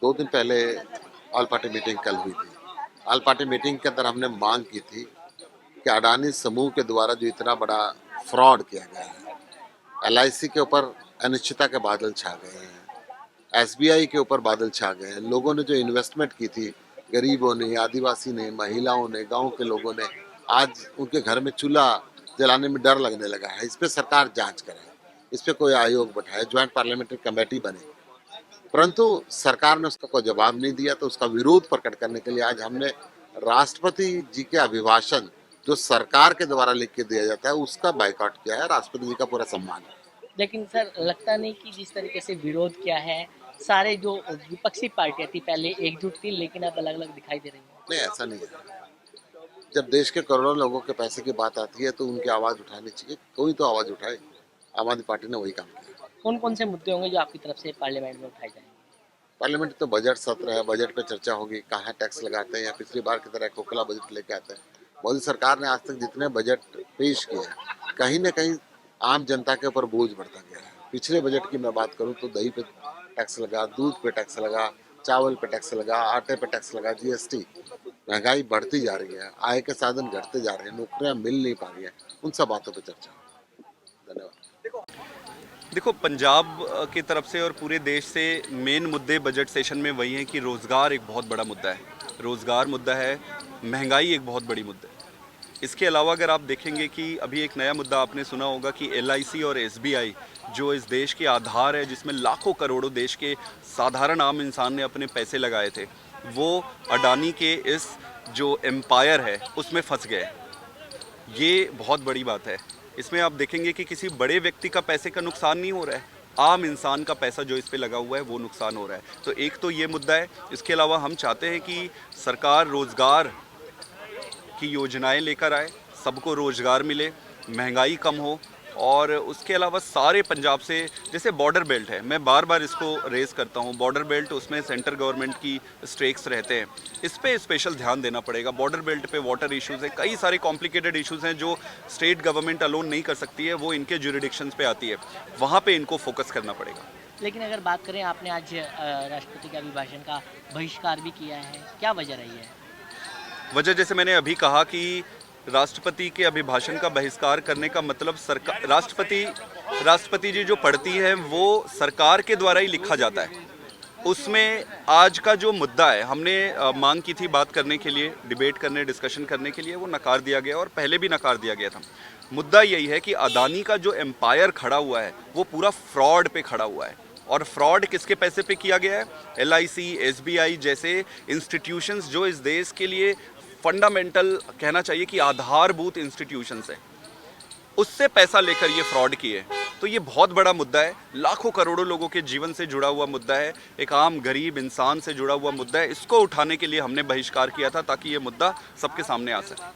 2 दिन पहले all party meeting कल हुई थी। ऑल पार्टी मीटिंग के अंदर हमने मांग की थी कि अडानी समूह के द्वारा जो इतना बड़ा फ्रॉड किया गया है, एलआईसी के ऊपर अनिश्चितता के बादल छा गए हैं, एसबीआई के ऊपर बादल छा गए हैं। लोगों ने जो इन्वेस्टमेंट की थी, गरीबों ने, आदिवासी ने, महिलाओं ने, गांव के लोगों ने, आज उनके घर में चूल्हा जलाने में डर लगने लगा है। इस पे सरकार जांच करे, इस पे कोई आयोग बैठाए, ज्वाइंट पार्लियामेंट्री कमेटी बने। परंतु सरकार ने उसका कोई जवाब नहीं दिया, तो उसका विरोध प्रकट करने के लिए आज हमने राष्ट्रपति जी के अभिभाषण जो सरकार के द्वारा लिख के दिया जाता है उसका बाइकआउट किया है। राष्ट्रपति जी का पूरा सम्मान है। लेकिन सर लगता नहीं कि जिस तरीके से विरोध किया है, सारे जो विपक्षी पार्टियां थी पहले एकजुट थी लेकिन अब अलग अलग दिखाई दे रही हैं। नहीं, ऐसा नहीं है। जब देश के करोड़ों लोगों के पैसे की बात आती है तो उनकी आवाज उठानी चाहिए, कोई तो आवाज उठाए। आम आदमी पार्टी ने वही काम किया। कौन कौन से मुद्दे होंगे जो आपकी तरफ से पार्लियामेंट में उठाए जाएंगे? पार्लियामेंट तो बजट सत्र है, बजट पे चर्चा होगी, कहाँ टैक्स लगाते हैं या पिछली बार की तरह खोखला बजट लेके आते हैं। मोदी सरकार ने आज तक जितने बजट पेश किए हैं, कहीं ना कहीं आम जनता के ऊपर बोझ बढ़ता गया है। पिछले बजट की मैं बात करूं तो दही पे टैक्स लगा, दूध पे टैक्स लगा, चावल पे टैक्स लगा, आटे पे टैक्स लगा, जीएसटी। महंगाई बढ़ती जा रही है, आय के साधन घटते जा रहे हैं, नौकरियां मिल नहीं पा रही है। उन सब बातों पर चर्चा हो। धन्यवाद। देखो, पंजाब की तरफ से और पूरे देश से मेन मुद्दे बजट सेशन में वही हैं कि रोज़गार एक बहुत बड़ा मुद्दा है। रोज़गार मुद्दा है, महंगाई एक बहुत बड़ी मुद्दा है। इसके अलावा अगर आप देखेंगे कि अभी एक नया मुद्दा आपने सुना होगा कि एलआईसी और एसबीआई जो इस देश के आधार है, जिसमें लाखों करोड़ों देश के साधारण आम इंसान ने अपने पैसे लगाए थे, वो अडानी के इस जो एम्पायर है उसमें फंस गए। ये बहुत बड़ी बात है। इसमें आप देखेंगे कि किसी बड़े व्यक्ति का पैसे का नुकसान नहीं हो रहा है, आम इंसान का पैसा जो इस पे लगा हुआ है वो नुकसान हो रहा है। तो एक तो ये मुद्दा है। इसके अलावा हम चाहते हैं कि सरकार रोज़गार की योजनाएं लेकर आए, सबको रोज़गार मिले, महंगाई कम हो। और उसके अलावा सारे पंजाब से, जैसे बॉर्डर बेल्ट है, मैं बार बार इसको रेज़ करता हूँ, बॉर्डर बेल्ट उसमें सेंट्रल गवर्नमेंट की स्टेक्स रहते हैं, इस पे स्पेशल ध्यान देना पड़ेगा। बॉर्डर बेल्ट पे वाटर इश्यूज़ हैं, कई सारे कॉम्प्लिकेटेड इश्यूज़ हैं जो स्टेट गवर्नमेंट अलोन नहीं कर सकती है, वो इनके ज्यूरिडिक्शंस पे आती है, वहाँ पे इनको फोकस करना पड़ेगा। लेकिन अगर बात करें, आपने आज राष्ट्रपति के अभिभाषण का बहिष्कार भी किया है, क्या वजह रही है? वजह जैसे मैंने अभी कहा कि राष्ट्रपति के अभिभाषण का बहिष्कार करने का मतलब सरकार, राष्ट्रपति जी जो पढ़ती है वो सरकार के द्वारा ही लिखा जाता है। उसमें आज का जो मुद्दा है, हमने मांग की थी बात करने के लिए, डिबेट करने, डिस्कशन करने के लिए, वो नकार दिया गया और पहले भी नकार दिया गया था। मुद्दा यही है कि अदानी का जो एम्पायर खड़ा हुआ है वो पूरा फ्रॉड पे खड़ा हुआ है। और फ्रॉड किसके पैसे पे किया गया है? एलआईसी, एसबीआई जैसे इंस्टीट्यूशंस जो इस देश के लिए फंडामेंटल, कहना चाहिए कि आधारभूत इंस्टीट्यूशंस हैं, उससे पैसा लेकर ये फ्रॉड किए। तो ये बहुत बड़ा मुद्दा है, लाखों करोड़ों लोगों के जीवन से जुड़ा हुआ मुद्दा है, एक आम गरीब इंसान से जुड़ा हुआ मुद्दा है। इसको उठाने के लिए हमने बहिष्कार किया था ताकि ये मुद्दा सबके सामने आ सके।